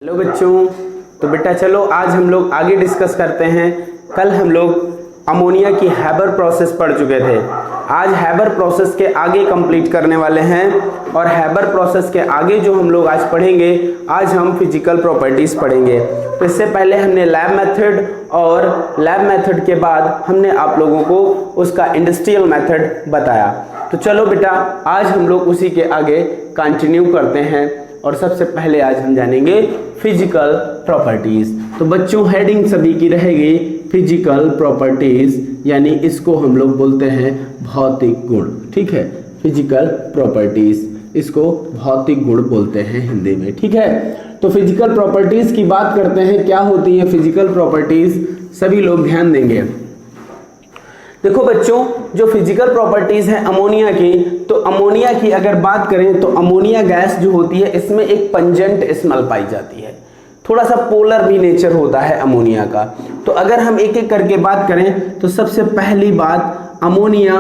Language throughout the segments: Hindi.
हेलो बच्चों, तो बेटा चलो आज हम लोग आगे डिस्कस करते हैं। कल हम लोग अमोनिया की हैबर प्रोसेस पढ़ चुके थे। आज हैबर प्रोसेस के आगे कंप्लीट करने वाले हैं और हैबर प्रोसेस के आगे जो हम लोग आज पढ़ेंगे, आज हम फिजिकल प्रॉपर्टीज पढ़ेंगे। तो इससे पहले हमने लैब मेथड और लैब मेथड के बाद हमने आप लोगों को उसका इंडस्ट्रियल मेथड बताया। तो चलो बेटा आज हम लोग उसी के आगे कंटिन्यू करते हैं और सबसे पहले आज हम जानेंगे फिजिकल प्रॉपर्टीज। तो बच्चों हेडिंग सभी की रहेगी फिजिकल प्रॉपर्टीज, यानी इसको हम लोग बोलते हैं भौतिक गुण। ठीक है, फिजिकल प्रॉपर्टीज, इसको भौतिक गुण बोलते हैं हिंदी में। ठीक है, तो फिजिकल प्रॉपर्टीज की बात करते हैं। क्या होती है फिजिकल प्रॉपर्टीज, सभी लोग ध्यान देंगे। देखो बच्चों, जो फिजिकल प्रॉपर्टीज है अमोनिया की, तो अमोनिया की अगर बात करें तो अमोनिया गैस जो होती है इसमें एक पंजेंट स्मेल पाई जाती है। थोड़ा सा पोलर भी नेचर होता है अमोनिया का। तो अगर हम एक एक करके बात करें तो सबसे पहली बात अमोनिया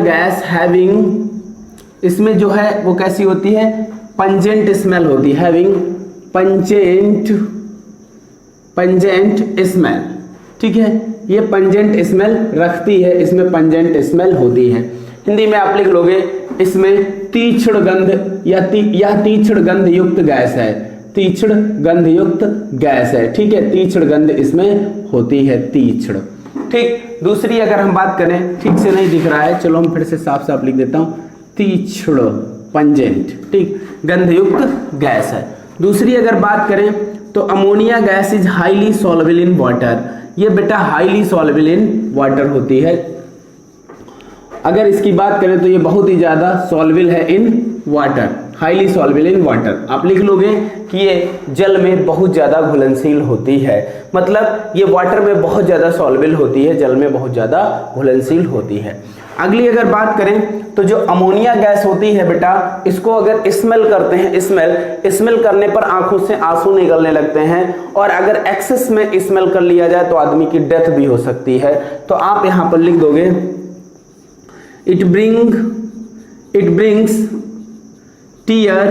गैस हैविंग, इसमें जो है वो कैसी होती है, पंजेंट स्मेल होती है, हैविंग पंजेंट स्मेल। ठीक है, ये पंजेंट स्मेल रखती है, इसमें पंजेंट स्मेल होती है। हिंदी में आप लिख लोगे इसमें तीक्ष्ण गंध या तीक्ष्ण गंध युक्त गैस है, तीक्ष्ण गंध युक्त गैस है। ठीक है, तीक्ष्ण गंध इसमें होती है, तीक्ष्ण। ठीक, दूसरी अगर हम बात करें, ठीक से नहीं दिख रहा है, चलो हम फिर से साफ साफ लिख देता हूं, तीक्ष्ण पंजेंट, ठीक, गंध युक्त गैस है। दूसरी अगर बात करें तो ammonia gas is highly soluble in water. ये बेटा हाईली सॉल्युबल इन वाटर होती है। अगर इसकी बात करें तो ये बहुत ही ज्यादा सॉल्युबल है in water, highly soluble in water. आप लिख लोगे कि ये जल में बहुत ज्यादा घुलनशील होती है, मतलब ये वाटर में बहुत ज्यादा सॉल्युबल होती है, जल में बहुत ज्यादा घुलनशील होती है। अगली अगर बात करें तो जो अमोनिया गैस होती है बेटा, इसको अगर स्मेल करते हैं, स्मेल करने पर आंखों से आंसू निकलने लगते हैं, और अगर एक्सेस में स्मेल कर लिया जाए तो आदमी की डेथ भी हो सकती है। तो आप यहां पर लिख दोगे it brings tear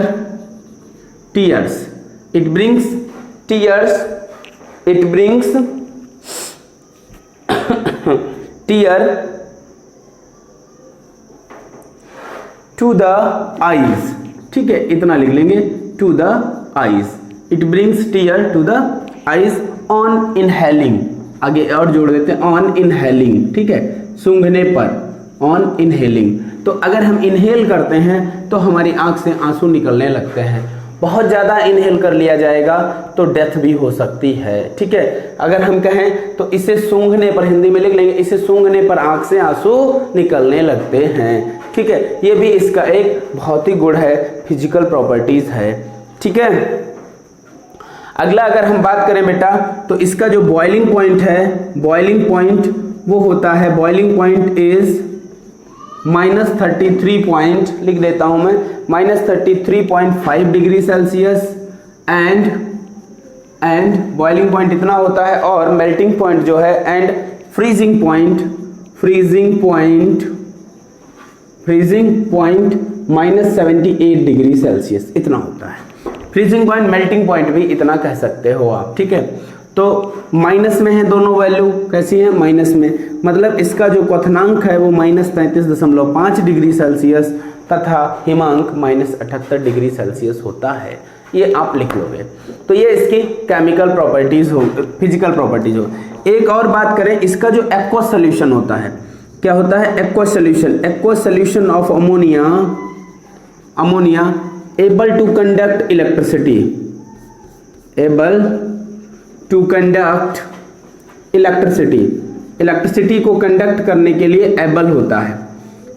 to the eyes. ठीक है, इतना लिख लेंगे, to the eyes, it brings tear to the eyes on inhaling. आगे और जोड़ देते हैं, ऑन इनहेलिंग। ठीक है, सूंघने पर, ऑन इनहेलिंग। तो अगर हम इनहेल करते हैं तो हमारी आंख से आंसू निकलने लगते हैं। बहुत ज़्यादा इनहेल कर लिया जाएगा तो डेथ भी हो सकती है। ठीक है, अगर हम कहें तो इसे सूंघने पर, हिंदी में लिख लेंगे, इसे सूंघने पर आंख से आंसू निकलने लगते हैं। ठीक है, ये भी इसका एक भौतिक गुण है, फिजिकल प्रॉपर्टीज है। ठीक है, अगला अगर हम बात करें बेटा तो इसका जो बॉइलिंग पॉइंट है, बॉइलिंग पॉइंट वो होता है, बॉइलिंग पॉइंट इज -33 पॉइंट, लिख देता हूं मैं, -33.5 degree Celsius and boiling point इतना होता है, और मेल्टिंग पॉइंट जो है and freezing point -78 degree Celsius इतना होता है। फ्रीजिंग पॉइंट, मेल्टिंग पॉइंट भी इतना कह सकते हो आप। ठीक है, तो माइनस में है दोनों वैल्यू, कैसी है, माइनस में, मतलब इसका जो क्वथनांक है वो -33.5 डिग्री सेल्सियस तथा हिमांक -78 डिग्री सेल्सियस होता है। ये आप लिख लोगे। तो ये इसकी केमिकल प्रॉपर्टीज हो, फिजिकल प्रॉपर्टीज हो। एक और बात करें, इसका जो एक्वस सोल्यूशन होता है, क्या होता है, aqueous solution of ammonia able to conduct electricity को कंडक्ट करने के लिए एबल होता है।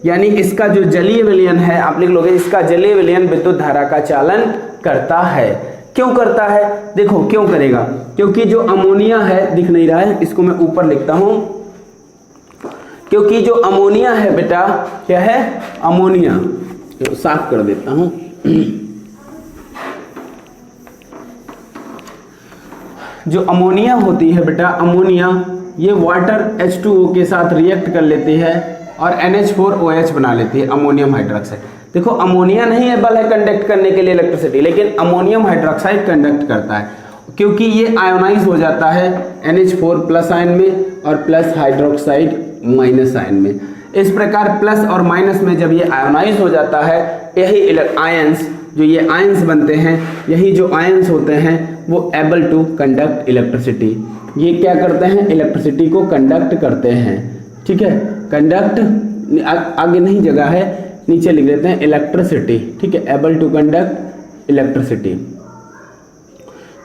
यानी इसका जो जलीय विलयन है, आप लिख लोगे, इसका जलीय विलयन विद्युत धारा का चालन करता है। क्यों करता है, देखो क्यों करेगा, क्योंकि जो अमोनिया है, दिख नहीं रहा है, इसको मैं ऊपर लिखता हूं, क्योंकि जो अमोनिया है बेटा, क्या है, अमोनिया, तो साफ कर देता हूं, जो अमोनिया होती है बेटा, अमोनिया ये वाटर H2O के साथ रिएक्ट कर लेती है और NH4OH बना लेती है, अमोनियम हाइड्रोक्साइड। देखो अमोनिया नहीं एबल है कंडक्ट करने के लिए इलेक्ट्रिसिटी, लेकिन अमोनियम हाइड्रोक्साइड कंडक्ट करता है क्योंकि ये आयोनाइज हो जाता है NH4 प्लस आयन में और प्लस हाइड्रोक्साइड माइनस आयन में। इस प्रकार प्लस और माइनस में जब ये आयोनाइज हो जाता है, यही आयंस जो ये आयंस बनते हैं, यही जो आयंस होते हैं वो एबल टू कंडक्ट इलेक्ट्रिसिटी। ये क्या करते हैं? इलेक्ट्रिसिटी को कंडक्ट करते हैं। ठीक है, कंडक्ट आगे नहीं जगह है, नीचे लिख देते हैं इलेक्ट्रिसिटी। ठीक है, एबल टू कंडक्ट इलेक्ट्रिसिटी।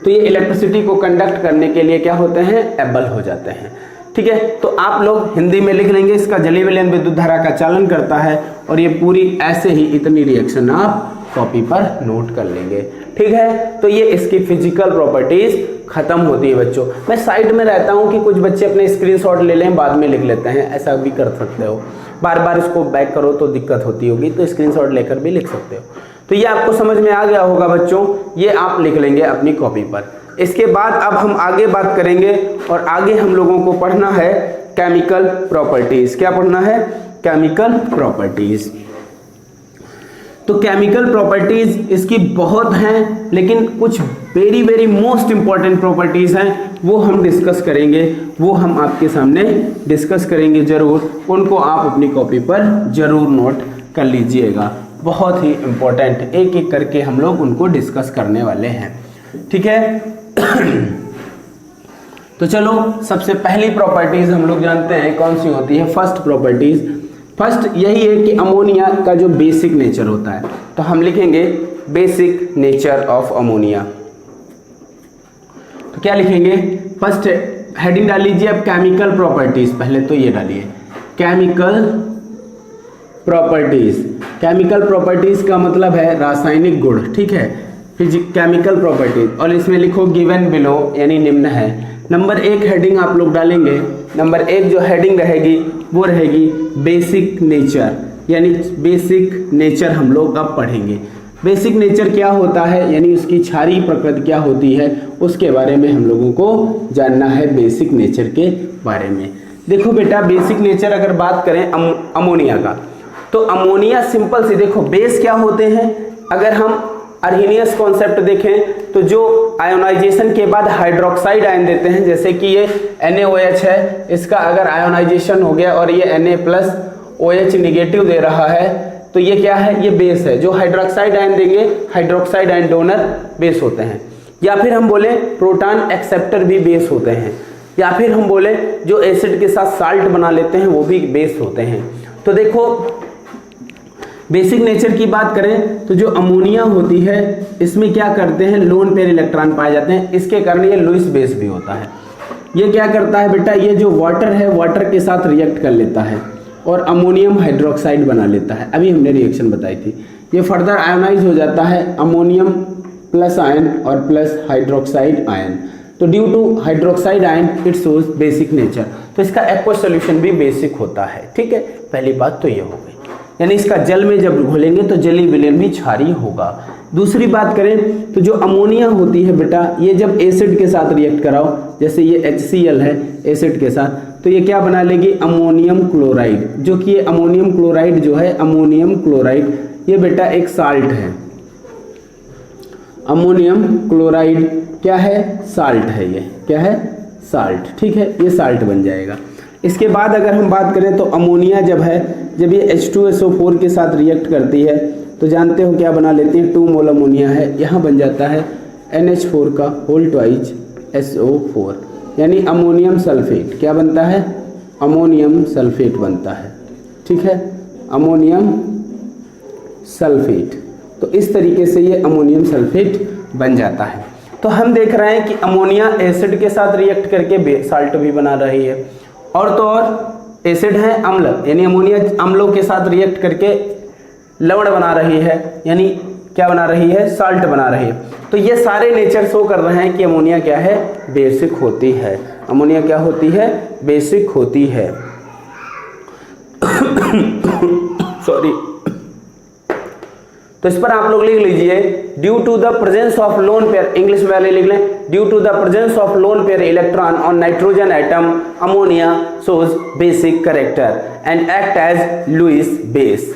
तो ये इलेक्ट्रिसिटी को कंडक्ट करने के लिए क्या होते हैं? एबल हो जाते हैं। ठीक है, तो आप लोग हिंदी में लिख लेंगे, इसका जली विलयन विद्युत धारा का चालन करता है, और ये पूरी ऐसे ही इतनी रिएक्शन आप कॉपी पर नोट कर लेंगे। ठीक है, तो ये इसकी फिजिकल प्रॉपर्टीज खत्म होती है बच्चों। मैं साइड में रहता हूं कि कुछ बच्चे अपने स्क्रीनशॉट ले लें, बाद में लिख लेते हैं, ऐसा भी कर सकते हो। बार बार इसको बैक करो तो दिक्कत होती होगी, तो स्क्रीनशॉट लेकर भी लिख सकते हो। तो ये आपको समझ में आ गया होगा बच्चों, ये आप लिख लेंगे अपनी कॉपी पर। इसके बाद अब हम आगे बात करेंगे, और आगे हम लोगों को पढ़ना है केमिकल प्रॉपर्टीज। क्या पढ़ना है? Chemical properties. तो केमिकल प्रॉपर्टीज इसकी बहुत हैं, लेकिन कुछ very very most important properties हैं, वो हम डिस्कस करेंगे, वो हम आपके सामने डिस्कस करेंगे जरूर। उनको आप अपनी कॉपी पर जरूर नोट कर लीजिएगा, बहुत ही इंपॉर्टेंट, एक एक करके हम लोग उनको डिस्कस करने वाले हैं। ठीक है, तो चलो सबसे पहली प्रॉपर्टीज हम लोग जानते हैं कौन सी होती है। फर्स्ट प्रॉपर्टीज, फर्स्ट यही है कि अमोनिया का जो बेसिक नेचर होता है, तो हम लिखेंगे बेसिक नेचर ऑफ अमोनिया। तो क्या लिखेंगे? फर्स्ट हेडिंग डाल लीजिए आप केमिकल प्रॉपर्टीज, पहले तो ये डालिए केमिकल प्रॉपर्टीज। केमिकल प्रॉपर्टीज का मतलब है रासायनिक गुण। ठीक है, केमिकल प्रॉपर्टीज, और इसमें लिखो गिवन बिलो, यानी निम्न है। नंबर 1 हेडिंग आप लोग डालेंगे, नंबर 1 जो हेडिंग रहेगी वो रहेगी बेसिक नेचर, यानी बेसिक नेचर हम लोग अब पढ़ेंगे। बेसिक नेचर क्या होता है, यानी उसकी क्षारीय प्रकृति क्या होती है, उसके बारे में हम लोगों को जानना है, बेसिक नेचर के बारे में। देखो बेटा, बेसिक नेचर अगर बात करें अमोनिया का, तो अमोनिया सिंपल सी, देखो बेस क्या होते हैं, अगर हम अर्हीनियस कॉन्सेप्ट देखें तो जो आयोनाइजेशन के बाद हाइड्रोक्साइड आयन देते हैं, जैसे कि ये NaOH है, इसका अगर आयोनाइजेशन हो गया और ये Na+OH निगेटिव दे रहा है, तो ये क्या है? ये बेस है। जो हाइड्रोक्साइड आयन देंगे, हाइड्रोक्साइड आयन डोनर बेस होते हैं। या फिर हम बोले प्रोटॉन एक्सेप्टर भी बेस होते हैं, या फिर हम बोले जो एसिड के साथ साल्ट बना लेते हैं वो भी बेस होते हैं। तो देखो बेसिक नेचर की बात करें तो जो अमोनिया होती है, इसमें क्या करते हैं? लोन पेयर इलेक्ट्रॉन पाए जाते हैं, इसके कारण ये लुईस बेस भी होता है। ये क्या करता है बेटा? ये जो वाटर है, वाटर के साथ रिएक्ट कर लेता है और अमोनियम हाइड्रोक्साइड बना लेता है। अभी हमने रिएक्शन बताई थी। ये फर्दर आयोनाइज हो जाता है अमोनियम प्लस आयन और प्लस हाइड्रोक्साइड आयन। तो due to hydroxide ion it shows basic nature, तो इसका एक्वस सॉल्यूशन भी बेसिक होता है। ठीक है, पहली बात तो ये हो गई, यानी इसका जल में जब घोलेंगे तो जली विलयन भी क्षारीय होगा। दूसरी बात करें तो जो अमोनिया होती है बेटा, ये जब एसिड के साथ रिएक्ट कराओ, जैसे ये HCl है एसिड के साथ, तो ये क्या बना लेगी? Ammonium chloride. जो कि ये अमोनियम क्लोराइड जो है, अमोनियम क्लोराइड ये बेटा एक साल्ट है। अमोनियम क्लोराइड क्या है? साल्ट है। ये क्या है? साल्ट। ठीक है, ये साल्ट बन जाएगा। इसके बाद अगर हम बात करें तो अमोनिया जब है, जब ये H2SO4 के साथ रिएक्ट करती है तो जानते हो क्या बना लेती है? 2 मोल अमोनिया है, यहाँ बन जाता है NH4 का होल ट्वाइज SO4, यानी अमोनियम सल्फेट। क्या बनता है? अमोनियम सल्फेट बनता है। ठीक है, अमोनियम सल्फेट। तो इस तरीके से ये अमोनियम सल्फेट बन जाता है। तो हम देख रहे हैं कि अमोनिया एसिड के साथ रिएक्ट करके साल्ट भी बना रही है, और तो और एसिड है अम्ल, यानी अमोनिया अम्लों के साथ रिएक्ट करके लवण बना रही है, यानी क्या बना रही है? साल्ट बना रही है। तो ये सारे नेचर शो कर रहे हैं कि अमोनिया क्या है? बेसिक होती है। अमोनिया क्या होती है? बेसिक होती है। सॉरी। तो इस पर आप लोग लिख लीजिए, due to the presence of lone pair, English में वाले लिख लें, due to the presence of lone pair electron on nitrogen atom, ammonia shows basic character and act as Lewis base।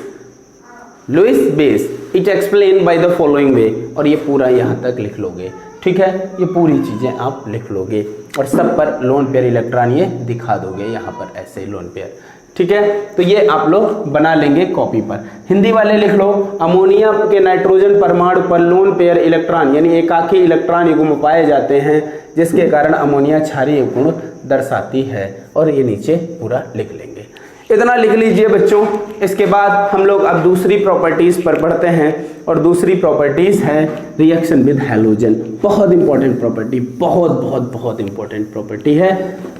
Lewis base it explain by the following way, और ये पूरा यहाँ तक लिख लोगे, ठीक है, ये पूरी चीज़ें आप लिख लोगे और सब पर लोन पेयर इलेक्ट्रॉन ये दिखा दोगे यहाँ पर ऐसे लोन पेयर, ठीक है। तो ये आप लोग बना लेंगे कॉपी पर। हिंदी वाले लिख लो, अमोनिया के नाइट्रोजन परमाणु पर लोन पेयर इलेक्ट्रॉन यानी एकाकी इलेक्ट्रॉन युग्म पाए जाते हैं जिसके कारण अमोनिया क्षारीय गुण दर्शाती है, और ये नीचे पूरा लिख लेंगे। इतना लिख लीजिए बच्चों। इसके बाद हम लोग अब दूसरी प्रॉपर्टीज पर बढ़ते हैं, और दूसरी प्रॉपर्टीज है रिएक्शन विद हैलोजन। बहुत इंपॉर्टेंट प्रॉपर्टी, बहुत बहुत बहुत इंपॉर्टेंट प्रॉपर्टी है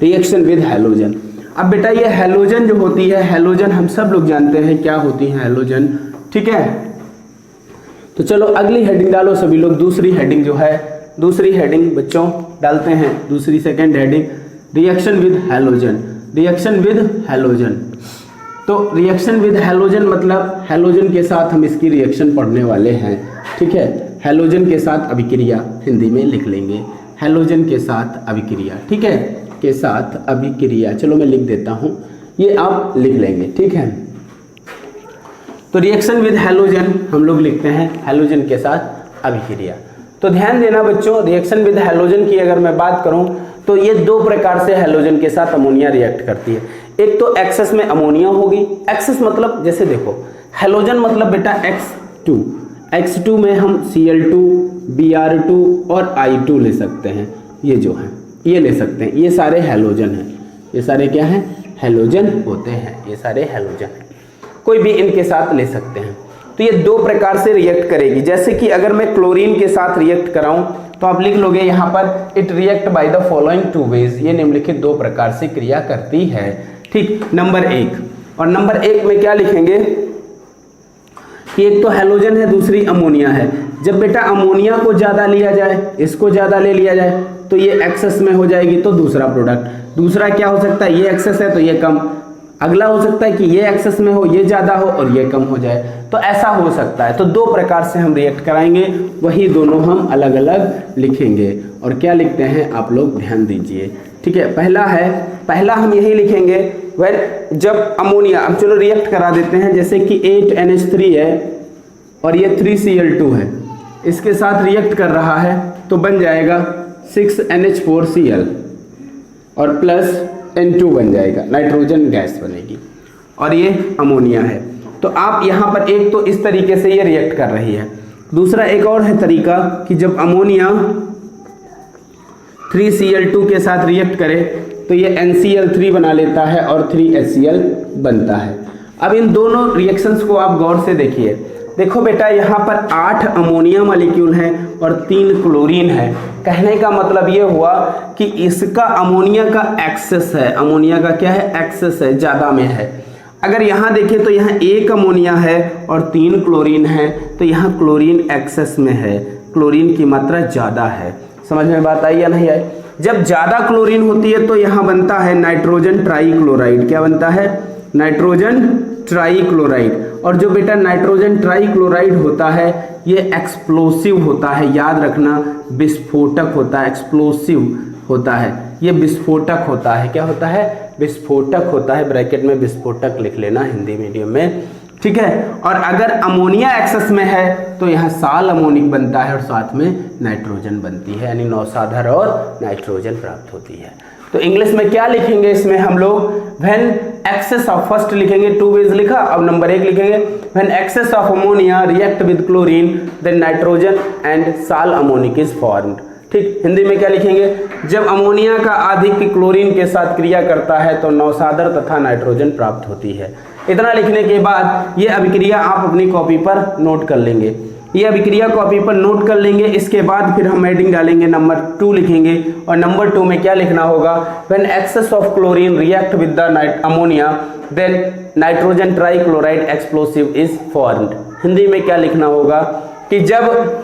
रिएक्शन विद हैलोजन। अब बेटा ये हैलोजन जो होती है, हैलोजन हम सब लोग जानते हैं क्या होती है हैलोजन, ठीक है। तो चलो अगली हेडिंग डालो सभी लोग। दूसरी हेडिंग जो है, दूसरी हेडिंग बच्चों डालते हैं, दूसरी second heading reaction with halogen. Reaction with halogen, तो रिएक्शन विद हैलोजन मतलब हैलोजन के साथ हम इसकी रिएक्शन पढ़ने वाले हैं, ठीक है। हैलोजन के साथ अभिक्रिया हिंदी में लिख लेंगे, हैलोजन के साथ अभिक्रिया, ठीक है, के साथ अभिक्रिया। चलो मैं लिख देता हूं, ये आप लिख लेंगे, ठीक है। तो रिएक्शन विद हैलोजन हम लोग लिखते हैं हैलोजन के साथ अभिक्रिया। तो ध्यान देना बच्चों, रिएक्शन विद हैलोजन की अगर मैं बात करूं तो ये दो प्रकार से हैलोजन के साथ अमोनिया रिएक्ट करती है। एक तो एक्सेस में अमोनिया होगी, एक्सेस मतलब जैसे देखो हैलोजन मतलब बेटा X2, X2 में हम Cl2, Br2 और I2 ले सकते हैं, ये जो है ये ले सकते हैं, ये सारे हैलोजन हैं, ये सारे क्या हैं हैलोजन होते हैं, ये सारे हैलोजन हैं, कोई भी इनके साथ ले सकते हैं। तो ये दो प्रकार से रिएक्ट करेगी। जैसे कि अगर मैं क्लोरीन के साथ रिएक्ट कराऊं तो आप लिख लोगे यहाँ पर it react by the following two ways, ये निम्नलिखित दो प्रकार से क्रिया करती है, ठीक। नंबर 1, और नंबर 1 में क्या लिखेंगे कि एक तो हैलोजन है, दूसरी अमोनिया है। जब बेटा अमोनिया को ज्यादा लिया जाए, इसको ज्यादा ले लिया जाए तो ये एक्सेस में हो जाएगी, तो दूसरा प्रोडक्ट। दूसरा क्या हो सकता है, ये एक्सेस है तो ये कम, अगला हो सकता है कि ये एक्सेस में हो, ये ज्यादा हो और ये कम हो जाए, तो ऐसा हो सकता है। तो दो प्रकार से हम रिएक्ट कराएंगे, वही दोनों हम अलग अलग लिखेंगे। और क्या लिखते हैं आप लोग ध्यान दीजिए, ठीक है। पहला हम यही लिखेंगे वेन जब अमोनिया, अब चलो रिएक्ट करा देते हैं, जैसे कि 8NH3 है और ये 3Cl2 है, इसके साथ रिएक्ट कर रहा है तो बन जाएगा 6NH4Cl और प्लस N2 बन जाएगा, नाइट्रोजन गैस बनेगी, और ये अमोनिया है। तो आप यहाँ पर एक तो इस तरीके से ये रिएक्ट कर रही है। दूसरा एक और है तरीका कि जब अमोनिया 3Cl2 के साथ रिएक्ट करे तो ये NCl3 बना लेता है और 3HCl बनता है। अब इन दोनों रिएक्शंस को आप गौर से देखिए। देखो बेटा यहाँ पर 8 अमोनिया मॉलिक्यूल हैं और 3 क्लोरीन है। कहने का मतलब ये हुआ कि इसका अमोनिया का एक्सेस है, अमोनिया का क्या है एक्सेस है, ज़्यादा में है। अगर यहाँ देखें तो यहाँ 1 अमोनिया है और 3 क्लोरीन है, तो यहाँ क्लोरीन एक्सेस में है, क्लोरीन की मात्रा ज़्यादा है। समझ में बात आई या नहीं आई? जब ज़्यादा क्लोरीन होती है तो यहाँ बनता है नाइट्रोजन ट्राईक्लोराइड। क्या बनता है? Nitrogen trichloride. और जो बेटा नाइट्रोजन ट्राईक्लोराइड होता है ये एक्सप्लोसिव होता है, याद रखना, विस्फोटक होता है, एक्सप्लोसिव होता है, ये विस्फोटक होता है। क्या होता है? विस्फोटक होता है, ब्रैकेट में विस्फोटक लिख लेना हिंदी मीडियम में, ठीक है। और अगर अमोनिया एक्सेस में है तो यहाँ साल अमोनिक बनता है और साथ में नाइट्रोजन बनती है, यानी नौसाधर और नाइट्रोजन प्राप्त होती है। तो इंग्लिश में क्या लिखेंगे इसमें हम लोग? व्हेन एक्सेस ऑफ, फर्स्ट लिखेंगे 2 वेज लिखा, अब नंबर 1 लिखेंगे when excess of ammonia react with chlorine then nitrogen and sal ammoniac is formed. ठीक, हिंदी में क्या लिखेंगे? जब अमोनिया का अधिक क्लोरीन के साथ क्रिया करता है तो नौसादर तथा नाइट्रोजन प्राप्त होती है। इतना लिखने के बाद ये अभिक्रिया आप अपनी कॉपी पर नोट कर लेंगे, ये अभिक्रिया कॉपी पर नोट कर लेंगे। इसके बाद फिर हम हेडिंग डालेंगे, नंबर 2 लिखेंगे, और नंबर 2 में क्या लिखना होगा? When excess of chlorine react with the ammonia then nitrogen trichloride explosive is formed. Hindi में क्या लिखना होगा कि जब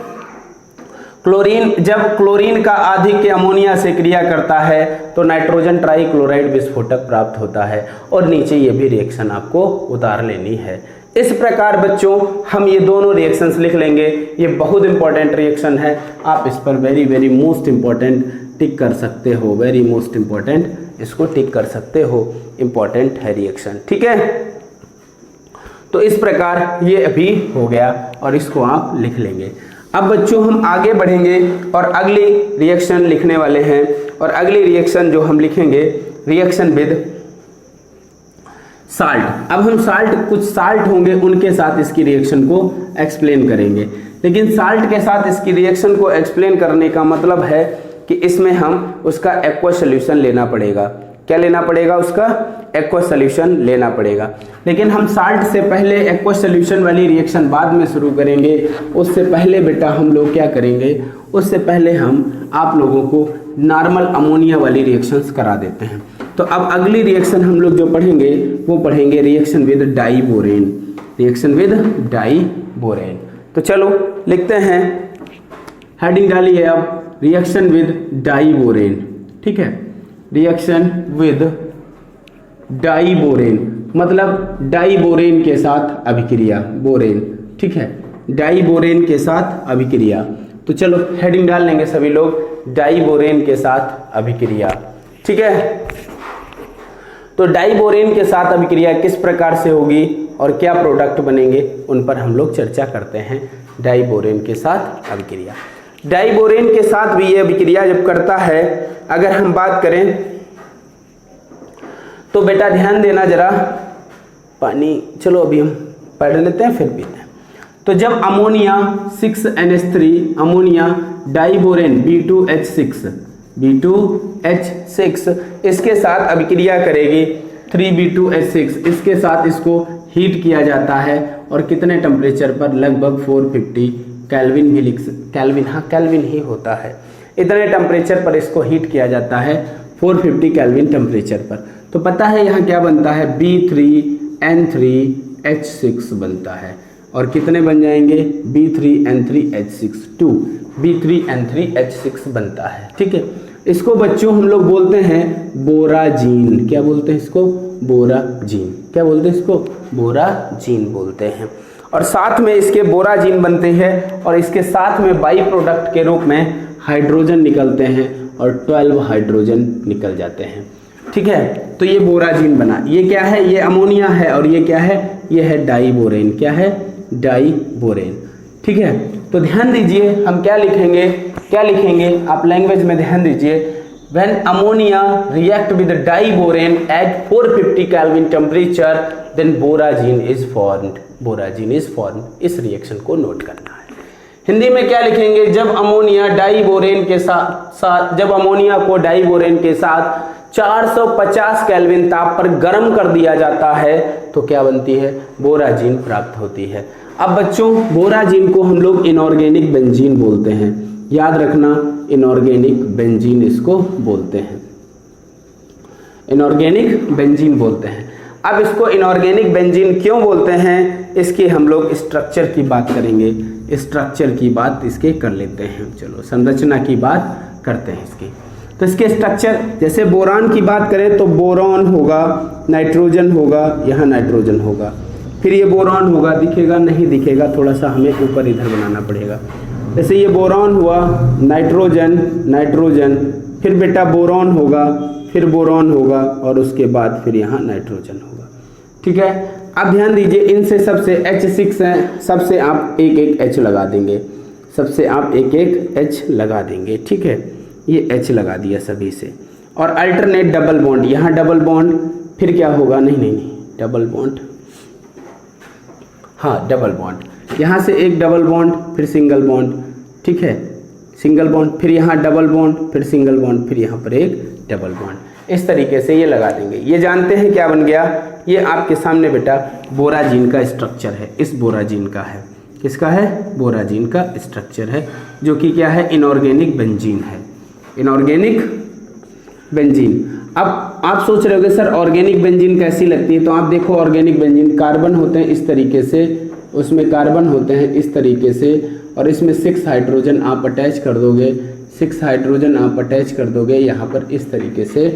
क्लोरीन का आधिक्य अमोनिया से क्रिया करता है तो नाइट्रोजन ट्राईक्लोराइड विस्फोटक प्राप्त होता है। और नीचे ये भी रिएक्शन आपको उतार लेनी है। इस प्रकार बच्चों हम ये दोनों रिएक्शंस लिख लेंगे। ये बहुत इंपॉर्टेंट रिएक्शन है, आप इस पर वेरी वेरी मोस्ट इंपॉर्टेंट टिक कर सकते हो, वेरी मोस्ट इंपॉर्टेंट इसको टिक कर सकते हो, इंपॉर्टेंट है रिएक्शन, ठीक है। तो इस प्रकार ये अभी हो गया और इसको आप लिख लेंगे। अब बच्चों हम आगे बढ़ेंगे और अगली रिएक्शन लिखने वाले हैं, और अगली रिएक्शन जो हम लिखेंगे रिएक्शन विद साल्ट। अब हम साल्ट, कुछ साल्ट होंगे उनके साथ इसकी रिएक्शन को एक्सप्लेन करेंगे, लेकिन साल्ट के साथ इसकी रिएक्शन को एक्सप्लेन करने का मतलब है कि इसमें हम उसका एक्वा सॉल्यूशन लेना पड़ेगा। क्या लेना पड़ेगा? उसका एक्वा सॉल्यूशन लेना पड़ेगा। लेकिन हम साल्ट से पहले एक्वा सॉल्यूशन वाली रिएक्शन बाद में शुरू करेंगे। उससे पहले बेटा हम लोग क्या करेंगे, उससे पहले हम आप लोगों को नॉर्मल अमोनिया वाली रिएक्शंस करा देते हैं। तो अब अगली रिएक्शन हम लोग जो पढ़ेंगे वो पढ़ेंगे reaction with diborane. Reaction with diborane. तो चलो लिखते हैं, हेडिंग डालिए अब, रिएक्शन विद डाइबोरेन। ठीक है, रिएक्शन विद डाइबोरेन मतलब डाइबोरेन के साथ अभिक्रिया, बोरेन। ठीक है, डाइबोरेन के साथ अभिक्रिया। तो चलो हेडिंग डाल लेंगे सभी लोग, डाइबोरेन के साथ अभिक्रिया। ठीक है, तो डाइबोरेन के साथ अभिक्रिया किस प्रकार से होगी और क्या प्रोडक्ट बनेंगे उन पर हम लोग चर्चा करते हैं। डाइबोरेन के साथ अभिक्रिया, डाइबोरेन के साथ भी ये अभिक्रिया जब करता है, अगर हम बात करें तो बेटा ध्यान देना जरा, पानी चलो अभी हम पढ़ लेते हैं फिर पीते हैं। तो जब ammonia 6NH3 ammonia diborane B2H6 इसके साथ अभिक्रिया करेगी 3B2H6, इसके साथ इसको हीट किया जाता है और कितने टेम्परेचर पर, लगभग 450 केल्विन भी केल्विन, हाँ केल्विन ही होता है, इतने टेम्परेचर पर इसको हीट किया जाता है 450 केल्विन टेम्परेचर पर। तो पता है यहाँ क्या बनता है, B3N3H6 बनता है, और कितने बन जाएंगे, B3N3H6 2 B3N3H6 बनता है। ठीक है, इसको बच्चों हम लोग बोलते हैं बोराजीन। क्या बोलते हैं इसको? बोराजीन। क्या बोलते हैं इसको? बोराजीन बोलते हैं। और साथ में इसके बोराजीन बनते हैं और इसके साथ में बाई प्रोडक्ट के रूप में हाइड्रोजन निकलते हैं और 12 हाइड्रोजन निकल जाते हैं। ठीक है, तो ये बोराजीन बना। ये क्या है? ये अमोनिया है, और ये क्या है? ये है डाइबोरेन। क्या है? डाइबोरेन। ठीक है, तो ध्यान दीजिए हम क्या लिखेंगे, क्या लिखेंगे आप लैंग्वेज में ध्यान दीजिए। When ammonia react with diborane at 450 kelvin temperature then borazine is formed. Borazine is formed. इस रिएक्शन को नोट करना है। हिंदी में क्या लिखेंगे, जब अमोनिया डाइबोरेन के साथ जब अमोनिया को डाइबोरेन के साथ 450 केल्विन ताप पर गर्म कर दिया जाता है तो क्या बनती है, बोराजीन प्राप्त होती है। अब बच्चों बोराजीन को हम लोग इनऑर्गेनिक बेंजीन बोलते हैं, याद रखना इनऑर्गेनिक बेंजीन इसको बोलते हैं, इनऑर्गेनिक बेंजीन बोलते हैं। अब इसको इनऑर्गेनिक बेंजीन क्यों बोलते हैं, इसकी हम लोग स्ट्रक्चर की बात करेंगे, स्ट्रक्चर की बात इसके कर लेते हैं। चलो संरचना की बात करते हैं इसकी। तो इसके स्ट्रक्चर, जैसे बोरान की बात करें तो बोरॉन होगा, नाइट्रोजन होगा, यहाँ नाइट्रोजन होगा, फिर ये बोरॉन होगा, दिखेगा नहीं दिखेगा, थोड़ा सा हमें ऊपर इधर बनाना पड़ेगा। जैसे ये बोरॉन हुआ, नाइट्रोजन, नाइट्रोजन, फिर बेटा बोरॉन होगा, फिर बोरॉन होगा, और उसके बाद फिर यहाँ नाइट्रोजन होगा। ठीक है, अब ध्यान दीजिए इनसे सबसे H6 है, सबसे आप एक एक H लगा देंगे, सबसे आप एक एक H लगा देंगे। ठीक है, ये H लगा दिया सभी से, और अल्टरनेट डबल बॉन्ड, यहाँ डबल बॉन्ड, फिर क्या होगा, नहीं नहीं नहीं डबल बॉन्ड, हाँ डबल बॉन्ड, यहाँ से एक डबल बॉन्ड, फिर सिंगल बॉन्ड। ठीक है, सिंगल बॉन्ड, फिर यहाँ डबल बॉन्ड, फिर सिंगल बॉन्ड, फिर यहाँ पर एक डबल बॉन्ड। इस तरीके से ये लगा देंगे। ये जानते हैं क्या बन गया, ये आपके सामने बेटा बोराजीन का स्ट्रक्चर है, इस बोराजीन का है, किसका है, बोराजीन का स्ट्रक्चर है, जो कि क्या है, इनऑर्गेनिक बेंजीन है, इनऑर्गेनिक बेंजीन। अब आप सोच रहे होंगे सर ऑर्गेनिक बेंजीन कैसी लगती है, तो आप देखो ऑर्गेनिक बेंजीन कार्बन होते हैं इस तरीके से, उसमें कार्बन होते हैं इस तरीके से, और इसमें 6 हाइड्रोजन आप अटैच कर दोगे, 6 हाइड्रोजन आप अटैच कर दोगे यहाँ पर इस तरीके से,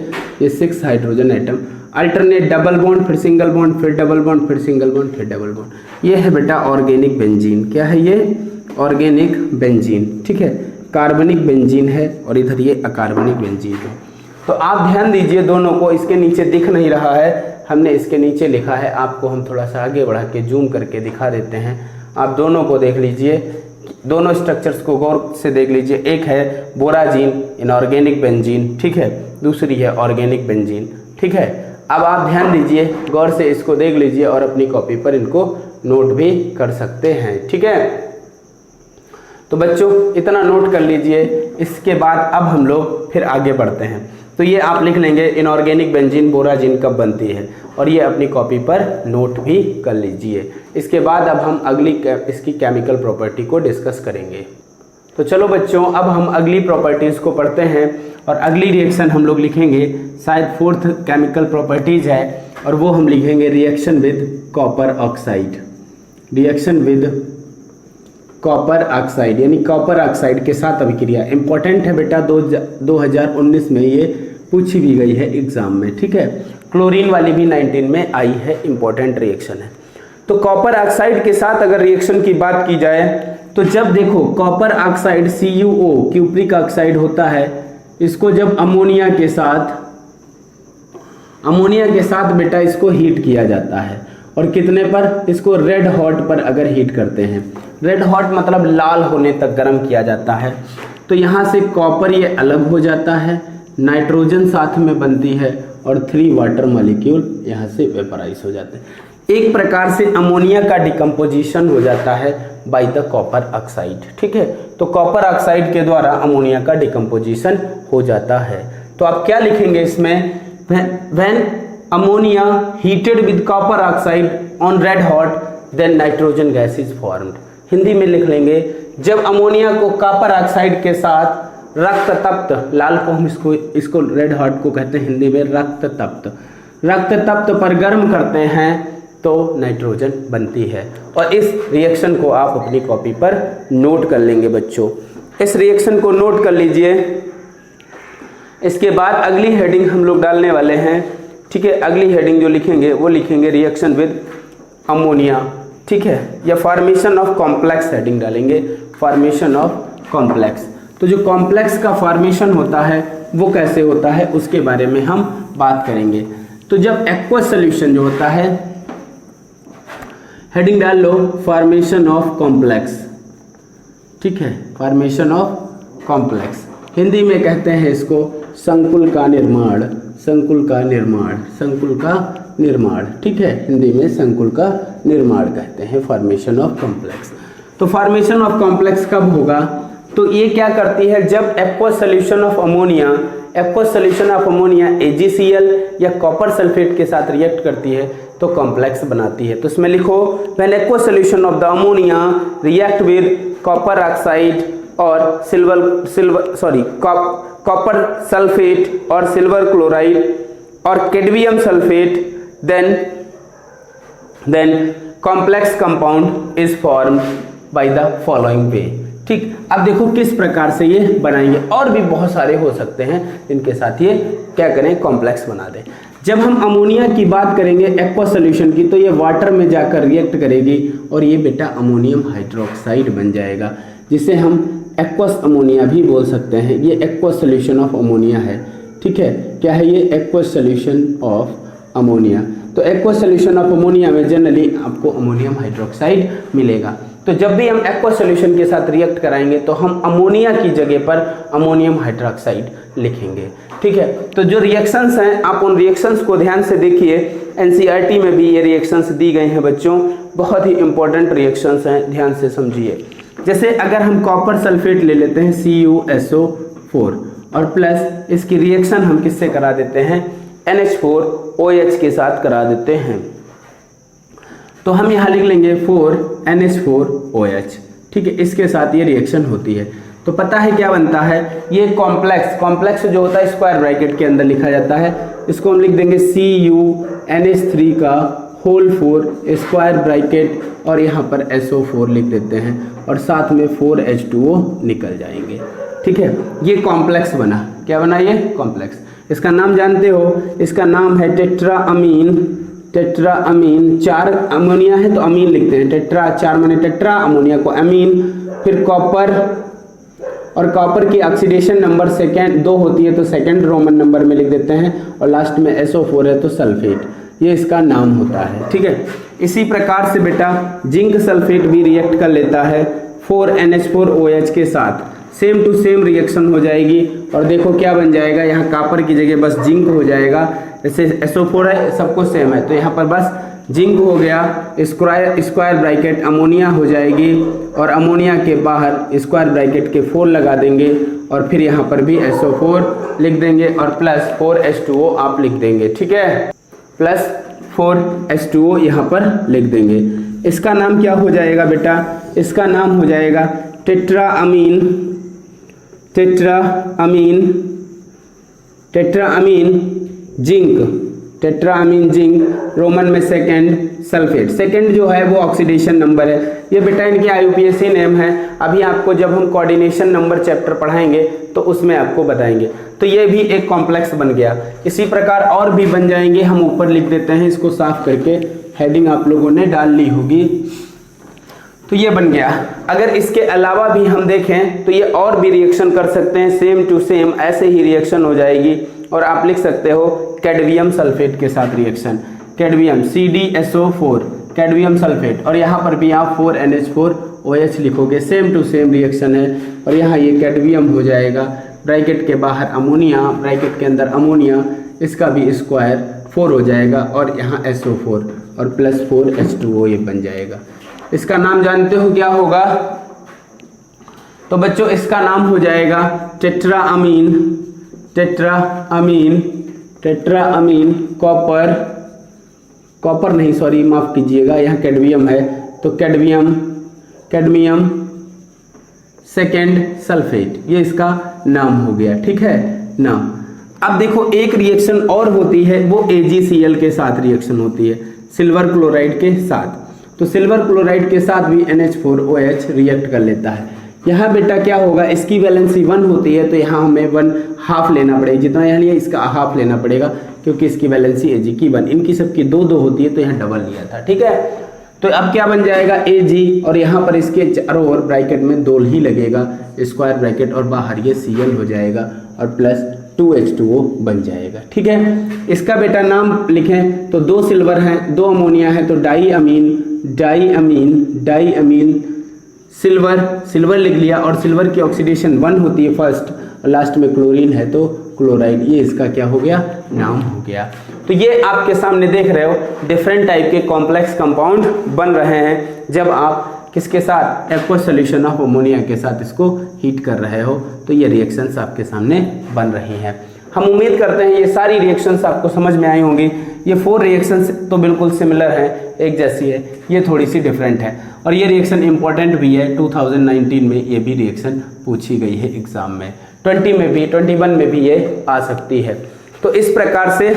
ये 6 hydrogen atom, alternate double bond, फिर सिंगल बॉन्ड, फिर डबल बॉन्ड, फिर सिंगल बॉन्ड, फिर डबल बॉन्ड। ये है बेटा ऑर्गेनिक बेंजीन। क्या है ये, ऑर्गेनिक बेंजीन। ठीक है, कार्बनिक बेंजीन है और इधर ये अकार्बनिक बेंजीन है। तो आप ध्यान दीजिए दोनों को, इसके नीचे दिख नहीं रहा है, हमने इसके नीचे लिखा है, आपको हम थोड़ा सा आगे बढ़ा के जूम करके दिखा देते हैं। आप दोनों को देख लीजिए, दोनों स्ट्रक्चर्स को गौर से देख लीजिए। एक है बोराजीन इनऑर्गेनिक बेंजीन, ठीक है, दूसरी है ऑर्गेनिक बेंजीन, ठीक है। अब आप ध्यान दीजिए, गौर से इसको देख लीजिए और अपनी कॉपी पर इनको नोट भी कर सकते हैं, ठीक है। तो बच्चों इतना नोट कर लीजिए। इसके बाद अब हम लोग फिर आगे बढ़ते हैं। तो ये आप लिख लेंगे इनऑर्गेनिक बेंजीन बोराजीन कब बनती है, और ये अपनी कॉपी पर नोट भी कर लीजिए। इसके बाद अब हम अगली इसकी केमिकल प्रॉपर्टी को डिस्कस करेंगे। तो चलो बच्चों, अब हम अगली प्रॉपर्टीज़ को पढ़ते हैं, और अगली रिएक्शन हम लोग लिखेंगे, शायद 4th केमिकल प्रॉपर्टीज है, और वो हम लिखेंगे reaction with copper oxide. Reaction with copper oxide यानी कॉपर ऑक्साइड के साथ अभिक्रिया। इंपॉर्टेंट है बेटा, 2019 में ये पूछी भी गई है एग्जाम में, ठीक है। क्लोरीन वाली भी 19 में आई है, इंपॉर्टेंट रिएक्शन है। तो कॉपर ऑक्साइड के साथ अगर रिएक्शन की बात की जाए, तो जब देखो copper oxide CuO cupric oxide होता है, इसको जब अमोनिया के साथ बेटा इसको हीट किया जाता है, और कितने पर, इसको रेड हॉट पर अगर हीट करते हैं, रेड हॉट मतलब लाल होने तक गर्म किया जाता है, तो यहाँ से कॉपर ये अलग हो जाता है, नाइट्रोजन साथ में बनती है, और 3 वाटर मॉलिक्यूल यहाँ से वेपराइज हो जाते हैं। एक प्रकार से अमोनिया का डिकम्पोजिशन हो जाता है बाय द कॉपर ऑक्साइड, ठीक है। तो कॉपर ऑक्साइड के द्वारा अमोनिया का डिकम्पोजिशन हो जाता है। तो आप क्या लिखेंगे इसमें, when ammonia heated with copper oxide on red hot then nitrogen gas is formed. Hindi में लिख लेंगे, जब अमोनिया को कॉपर ऑक्साइड के साथ रक्त तप्त, लाल को हम इसको रेड हॉट को कहते हैं हिंदी में रक्त तप्त पर गर्म करते हैं तो नाइट्रोजन बनती है। और इस रिएक्शन को आप अपनी कॉपी पर नोट कर लेंगे बच्चों। इस रिएक्शन को नोट कर लीजिए। इसके बाद अगली हेडिंग हम लोग डालने वाले हैं, ठीक है। अगली हेडिंग जो लिखेंगे वो लिखेंगे रिएक्शन विद अमोनिया, ठीक है, या फॉर्मेशन ऑफ कॉम्प्लेक्स हेडिंग डालेंगे, फॉर्मेशन ऑफ कॉम्प्लेक्स। तो जो कॉम्प्लेक्स का फॉर्मेशन होता है वो कैसे होता है उसके बारे में हम बात करेंगे। तो जब एक्वस सॉल्यूशन जो होता है, हेडिंग डाल लो फॉर्मेशन ऑफ कॉम्प्लेक्स, ठीक है, फॉर्मेशन ऑफ कॉम्प्लेक्स। हिंदी में कहते हैं इसको संकुल का निर्माण, ठीक है, हिंदी में संकुल का निर्माण कहते हैं, फॉर्मेशन ऑफ कॉम्प्लेक्स। तो फॉर्मेशन ऑफ कॉम्प्लेक्स कब होगा, तो ये क्या करती है, जब aqueous solution of ammonia AgCl या कॉपर सल्फेट के साथ रिएक्ट करती है तो कॉम्प्लेक्स बनाती है। तो इसमें लिखो, when aqueous solution of the ammonia react with copper oxide और कॉपर सल्फेट और सिल्वर क्लोराइड और cadmium sulphate, then complex compound is formed by the following way, ठीक। अब देखो किस प्रकार से ये बनाएंगे, और भी बहुत सारे हो सकते हैं जिनके साथ ये क्या करें, कॉम्प्लेक्स बना दें। जब हम अमोनिया की बात करेंगे एक्वस सॉल्यूशन की, तो ये वाटर में जाकर रिएक्ट करेगी और ये बेटा अमोनियम हाइड्रोक्साइड बन जाएगा, जिसे हम एक्वस अमोनिया भी बोल सकते हैं। ये एक्वस सॉल्यूशन ऑफ अमोनिया है, ठीक है। क्या है ये, एक्वस सॉल्यूशन ऑफ अमोनिया। तो एक्वस सॉल्यूशन ऑफ अमोनिया में जनरली आपको अमोनियम हाइड्रोक्साइड मिलेगा। तो जब भी हम एक्वस सॉल्यूशन के साथ रिएक्ट कराएंगे तो हम अमोनिया की जगह पर अमोनियम हाइड्रोक्साइड लिखेंगे, ठीक है। तो जो रिएक्शंस हैं आप उन रिएक्शंस को ध्यान से देखिए, एनसीईआरटी में भी ये रिएक्शंस दी गई हैं बच्चों, बहुत ही इंपॉर्टेंट रिएक्शंस हैं, ध्यान से समझिए। जैसे अगर हम कॉपर सल्फेट ले लेते हैं CuSO4 और प्लस इसकी रिएक्शन हम किससे करा देते हैं, NH4OH के साथ करा देते हैं, तो हम यहाँ लिख लेंगे 4NH4OH, ठीक है। इसके साथ ये रिएक्शन होती है तो पता है क्या बनता है, ये कॉम्प्लेक्स जो होता है स्क्वायर ब्रैकेट के अंदर लिखा जाता है, इसको हम लिख देंगे CuNH3 का होल 4 स्क्वायर ब्रैकेट और यहाँ पर SO4 लिख देते हैं और साथ में 4H2O निकल जाएंगे, ठीक है। ये कॉम्प्लेक्स बना, क्या बना ये कॉम्प्लेक्स। इसका नाम जानते हो, इसका नाम है टेट्रा अमीन। 4 अमोनिया है तो अमीन लिखते हैं, टेट्रा 4 माने टेट्रा, अमोनिया को अमीन। फिर कॉपर, और कॉपर की ऑक्सीडेशन नंबर 2 होती है तो सेकंड रोमन नंबर में लिख देते हैं, और लास्ट में SO4 है तो सल्फेट, ये इसका नाम होता है, ठीक है। इसी प्रकार से बेटा जिंक सल्फेट भी रिएक्ट कर लेता है 4NH4OH के साथ, सेम टू सेम रिएक्शन हो जाएगी और देखो क्या बन जाएगा, यहाँ कॉपर की जगह बस जिंक हो जाएगा। जैसे SO4 है, सबको सेम है, तो यहाँ पर बस जिंक हो गया, स्क्वायर ब्रैकेट अमोनिया हो जाएगी और अमोनिया के बाहर स्क्वायर ब्रैकेट के 4 लगा देंगे और फिर यहाँ पर भी SO4 लिख देंगे और प्लस 4H2O आप लिख देंगे, ठीक है, प्लस 4H2O यहाँ पर लिख देंगे। इसका नाम क्या हो जाएगा बेटा, इसका नाम हो जाएगा टेट्राअमीन जिंक, रोमन में सेकेंड सल्फेट। सेकेंड जो है वो ऑक्सीडेशन नंबर है, ये बेटा इनकी IUPAC नेम है। अभी आपको जब हम कोऑर्डिनेशन नंबर चैप्टर पढ़ाएंगे तो उसमें आपको बताएंगे। तो ये भी एक कॉम्प्लेक्स बन गया। इसी प्रकार और भी बन जाएंगे, हम ऊपर लिख देते हैं, इसको साफ करके हेडिंग आप लोगों ने डाल ली होगी। तो ये बन गया। अगर इसके अलावा भी हम देखें तो ये और भी रिएक्शन कर सकते हैं, सेम टू सेम ऐसे ही रिएक्शन हो जाएगी और आप लिख सकते हो कैडमियम सल्फेट के साथ reaction, cadmium CdSO4 cadmium sulphate, और यहाँ पर भी आप 4NH4OH लिखोगे, सेम टू सेम रिएक्शन है। और यहाँ ये कैडमियम हो जाएगा, ब्रैकेट के बाहर अमोनिया, ब्रैकेट के अंदर अमोनिया, इसका भी स्क्वायर 4 हो जाएगा और यहाँ SO4 और प्लस 4H2O ये बन जाएगा। इसका नाम जानते हो क्या होगा, तो बच्चों इसका नाम हो जाएगा टेट्राअमीन कॉपर नहीं, सॉरी माफ कीजिएगा, यहाँ कैडमियम है तो कैडमियम सेकेंड सल्फेट, ये इसका नाम हो गया, ठीक है नाम। अब देखो एक रिएक्शन और होती है, वो AgCl के साथ रिएक्शन होती है, सिल्वर क्लोराइड के साथ। तो सिल्वर क्लोराइड के साथ भी NH4OH रिएक्ट कर लेता है। यहाँ बेटा क्या होगा, इसकी वैलेंसी 1 होती है तो यहाँ हमें 1 हाफ लेना पड़ेगा, जितना यहाँ लिया इसका हाफ लेना पड़ेगा क्योंकि इसकी वैलेंसी Ag की 1, इनकी सबकी 2 होती है तो यहाँ डबल लिया था, ठीक है। तो अब क्या बन जाएगा Ag और यहाँ पर इसके चारों ओर ब्रैकेट में 2 ही लगेगा, स्क्वायर ब्रैकेट और बाहर ये Cl हो जाएगा और प्लस 2H2O बन जाएगा, ठीक है। इसका बेटा नाम लिखें तो 2 सिल्वर हैं, 2 अमोनिया है तो डाईअमीन सिल्वर लिख लिया और सिल्वर की ऑक्सीडेशन 1 होती है फर्स्ट और लास्ट में क्लोरीन है तो क्लोराइड, ये इसका क्या हो गया, नाम हो गया। तो ये आपके सामने देख रहे हो डिफरेंट टाइप के कॉम्प्लेक्स कंपाउंड बन रहे हैं जब आप किसके साथ, एक्वस सॉल्यूशन ऑफ अमोनिया के साथ इसको हीट कर रहे हो, तो ये रिएक्शंस आपके सामने बन रही हैं। हम उम्मीद करते हैं ये सारी रिएक्शंस आपको समझ में आई होंगी। ये 4 रिएक्शंस तो बिल्कुल सिमिलर हैं, एक जैसी है, ये थोड़ी सी डिफरेंट है और ये रिएक्शन इंपॉर्टेंट भी है। 2019 में ये भी रिएक्शन पूछी गई है एग्जाम में, 20 में भी, 21 में भी ये आ सकती है। तो इस प्रकार से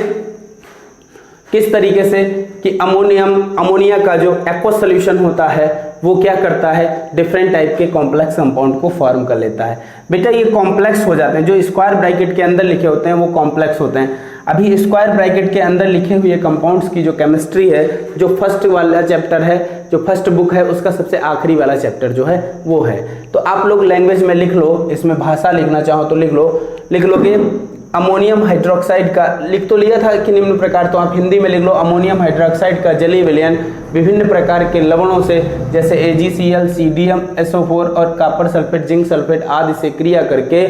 किस तरीके से कि अमोनिया का जो एक्वस सॉल्यूशन होता है वो क्या करता है, डिफरेंट टाइप के कॉम्प्लेक्स कंपाउंड को फॉर्म कर लेता है। बेटा ये कॉम्प्लेक्स हो जाते हैं, जो स्क्वायर ब्रैकेट के अंदर लिखे होते हैं वो कॉम्प्लेक्स होते हैं। अभी स्क्वायर ब्रैकेट के अंदर लिखे हुए कंपाउंड्स की जो केमिस्ट्री है, जो फर्स्ट वाला चैप्टर है, जो फर्स्ट बुक है, उसका सबसे आखिरी वाला चैप्टर जो है वो है। तो आप लोग लैंग्वेज में लिख लो, इसमें भाषा लिखना चाहो तो लिख लोगे अमोनियम हाइड्रोक्साइड का, लिख तो लिया था कि निम्न प्रकार, तो आप हिंदी में लिख लो अमोनियम हाइड्रोक्साइड का जलीय विलयन विभिन्न प्रकार के लवणों से जैसे AgCl, CDM, SO4 और कॉपर सल्फेट, जिंक सल्फेट आदि से क्रिया करके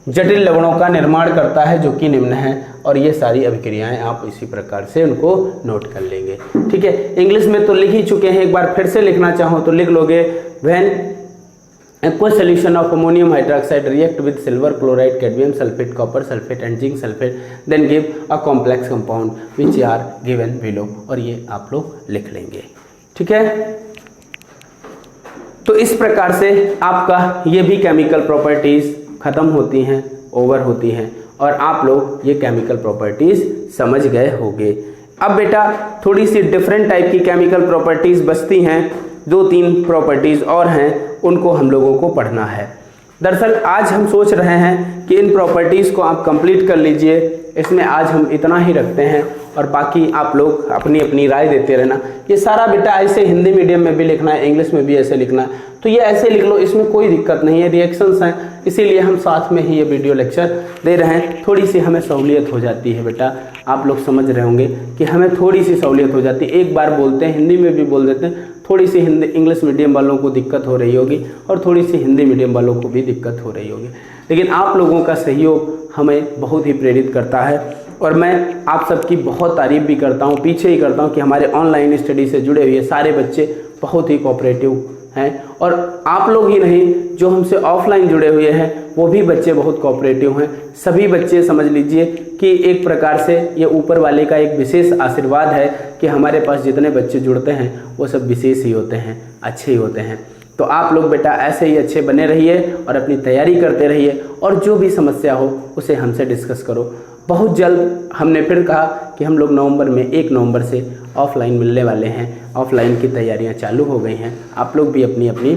जटिल लवणों का निर्माण करता है जो कि निम्न है। और ये सारी अभिक्रियाएं आप इसी प्रकार से उनको नोट कर लेंगे, ठीक है। इंग्लिश में तो लिख ही चुके हैं, एक बार फिर से लिखना चाहो तो लिख लोगे when aqueous solution of ammonium hydroxide react with silver chloride, cadmium sulfate, copper sulfate and zinc sulfate then give a complex compound which are given below। और ये आप लोग लिख लेंगे, ठीक है। तो इस प्रकार से आपका ये भी केमिकल प्रॉपर्टीज खत्म होती हैं, ओवर होती हैं और आप लोग ये केमिकल प्रॉपर्टीज समझ गए होंगे। अब बेटा थोड़ी सी डिफरेंट टाइप की केमिकल प्रॉपर्टीज बचती हैं, 2-3 प्रॉपर्टीज और हैं, उनको हम लोगों को पढ़ना है। दरअसल आज हम सोच रहे हैं कि इन प्रॉपर्टीज़ को आप कंप्लीट कर लीजिए। इसमें आज हम इतना ही रखते हैं और बाकी आप लोग अपनी अपनी राय देते रहना। ये सारा बेटा ऐसे हिंदी मीडियम में भी लिखना है, इंग्लिश में भी ऐसे लिखना है, तो ये ऐसे लिख लो, इसमें कोई दिक्कत नहीं है। रिएक्शंस हैं, इसीलिए हम साथ में ही ये वीडियो लेक्चर दे रहे हैं। थोड़ी सी हमें सहूलियत हो जाती है बेटा, आप लोग समझ रहे होंगे कि हमें थोड़ी सी सहूलियत हो जाती है। एक बार बोलते हैं, हिंदी में भी बोल देते हैं, थोड़ी सी हिंदी इंग्लिश मीडियम वालों को दिक्कत हो रही होगी और थोड़ी सी हिंदी मीडियम वालों को भी दिक्कत हो रही होगी, लेकिन आप लोगों का सहयोग हमें बहुत ही प्रेरित करता है और मैं आप सबकी बहुत तारीफ़ भी करता हूँ, पीछे ही करता हूँ कि हमारे ऑनलाइन स्टडी से जुड़े हुए सारे बच्चे बहुत ही कोऑपरेटिव हैं। और आप लोग ही नहीं, जो हमसे ऑफलाइन जुड़े हुए हैं वो भी बच्चे बहुत कोऑपरेटिव हैं। सभी बच्चे समझ लीजिए कि एक प्रकार से ये ऊपर वाले का एक विशेष आशीर्वाद है कि हमारे पास जितने बच्चे जुड़ते हैं वो सब विशेष ही होते हैं, अच्छे ही होते हैं। तो आप लोग बेटा ऐसे ही अच्छे बने रहिए और अपनी तैयारी करते रहिए और जो भी समस्या हो उसे हमसे डिस्कस करो। बहुत जल्द हमने फिर कहा कि हम लोग नवंबर में 1 नवंबर से ऑफलाइन मिलने वाले हैं। ऑफलाइन की तैयारियां चालू हो गई हैं, आप लोग भी अपनी अपनी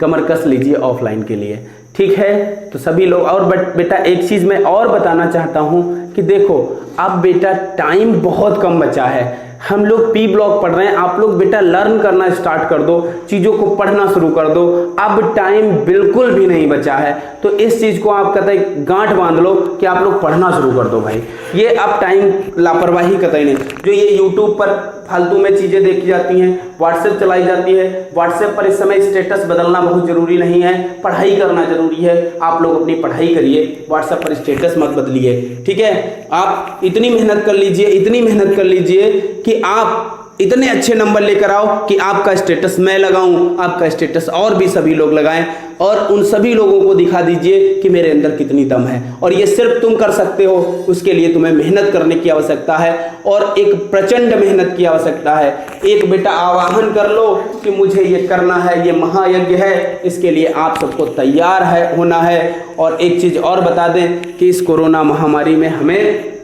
कमर कस लीजिए ऑफलाइन के लिए, ठीक है। तो सभी लोग, और बेटा एक चीज़ मैं और बताना चाहता हूँ कि देखो अब बेटा टाइम बहुत कम बचा है। हम लोग पी ब्लॉक पढ़ रहे हैं, आप लोग बेटा लर्न करना स्टार्ट कर दो, चीज़ों को पढ़ना शुरू कर दो। अब टाइम बिल्कुल भी नहीं बचा है, तो इस चीज़ को आप कतई गांठ बांध लो कि आप लोग पढ़ना शुरू कर दो भाई। ये अब टाइम लापरवाही कतई नहीं। जो ये यूट्यूब पर फालतू में चीज़ें देखी जाती हैं, व्हाट्सएप चलाई जाती है, व्हाट्सएप पर इस समय स्टेटस बदलना बहुत ज़रूरी नहीं है, पढ़ाई करना ज़रूरी है। आप लोग अपनी पढ़ाई करिए, व्हाट्सएप पर स्टेटस मत बदलिए, ठीक है। आप इतनी मेहनत कर लीजिए, इतनी मेहनत कर लीजिए कि आप इतने अच्छे नंबर लेकर आओ कि आपका स्टेटस मैं लगाऊं, आपका स्टेटस और भी सभी लोग लगाएं और उन सभी लोगों को दिखा दीजिए कि मेरे अंदर कितनी दम है। और ये सिर्फ तुम कर सकते हो, उसके लिए तुम्हें मेहनत करने की आवश्यकता है और एक प्रचंड मेहनत की आवश्यकता है। एक बेटा आवाहन कर लो कि मुझे ये करना है, ये महायज्ञ है, इसके लिए आप सबको तैयार है होना है। और एक चीज़ और बता दें कि इस कोरोना महामारी में हमें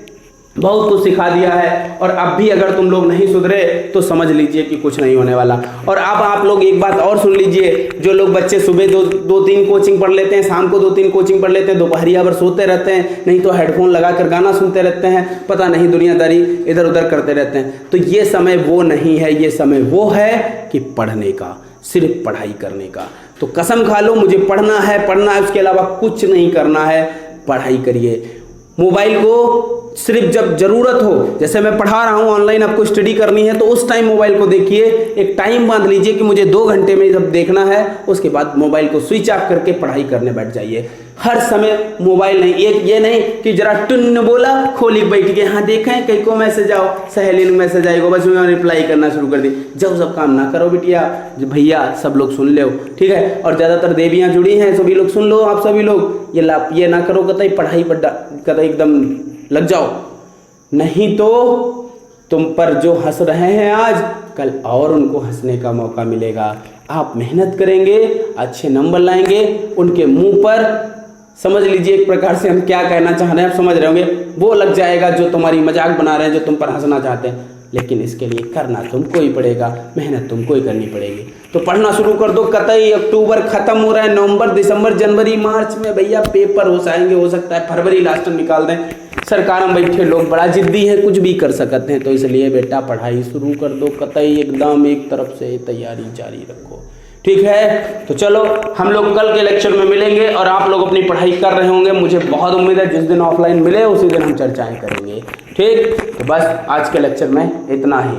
बहुत कुछ सिखा दिया है और अब भी अगर तुम लोग नहीं सुधरे तो समझ लीजिए कि कुछ नहीं होने वाला। और अब आप लोग एक बात और सुन लीजिए, जो लोग बच्चे सुबह दो तीन कोचिंग पढ़ लेते हैं, शाम को 2-3 कोचिंग पढ़ लेते हैं, दोपहरिया भर सोते रहते हैं, नहीं तो हेडफोन लगाकर गाना सुनते रहते हैं, पता नहीं दुनियादारी इधर उधर करते रहते हैं, तो ये समय वो नहीं है, ये समय वो है कि पढ़ने का, सिर्फ पढ़ाई करने का। तो कसम खा लो मुझे पढ़ना है, उसके अलावा कुछ नहीं करना है, पढ़ाई करिए। मोबाइल को सिर्फ जब जरूरत हो, जैसे मैं पढ़ा रहा हूँ ऑनलाइन, आपको स्टडी करनी है तो उस टाइम मोबाइल को देखिए। एक टाइम बांध लीजिए कि मुझे 2 घंटे में जब देखना है, उसके बाद मोबाइल को स्विच ऑफ करके पढ़ाई करने बैठ जाइए। हर समय मोबाइल नहीं, एक ये नहीं कि जरा टुन्न बोला खोली बैठ गए, हाँ देखें कहीं को मैसेज आओ, सहेली ने मैसेज आएगा, बस मैं रिप्लाई करना शुरू कर दी। जब सब काम ना करो बिटिया, भैया सब लोग सुन लो, ठीक है। और ज़्यादातर देवियाँ जुड़ी हैं, सभी लोग सुन लो, आप सभी लोग ये ना करो कतई पढ़ाई पर कतई एकदम लग जाओ, नहीं तो तुम पर जो हंस रहे हैं आज, कल और उनको हंसने का मौका मिलेगा। आप मेहनत करेंगे, अच्छे नंबर लाएंगे, उनके मुंह पर समझ लीजिए एक प्रकार से हम क्या कहना चाह रहे हैं, आप समझ रहे होंगे, वो लग जाएगा जो तुम्हारी मजाक बना रहे हैं, जो तुम पर हंसना चाहते हैं। लेकिन इसके लिए करना तुमको ही पड़ेगा, मेहनत तुमको ही करनी पड़ेगी। तो पढ़ना शुरू कर दो, कतई अक्टूबर खत्म हो रहा है, नवंबर, दिसंबर, जनवरी, मार्च में भैया पेपर हो जाएंगे, हो सकता है फरवरी लास्ट में निकाल दें। सरकार में बैठे लोग बड़ा जिद्दी हैं, कुछ भी कर सकते हैं, तो इसलिए बेटा पढ़ाई शुरू कर दो, कतई एकदम एक तरफ से तैयारी जारी रखो, ठीक है। तो चलो हम लोग कल के लेक्चर में मिलेंगे और आप लोग अपनी पढ़ाई कर रहे होंगे, मुझे बहुत उम्मीद है जिस दिन ऑफलाइन मिले उसी दिन हम चर्चाएं करेंगे, ठीक। तो बस आज के लेक्चर में इतना ही।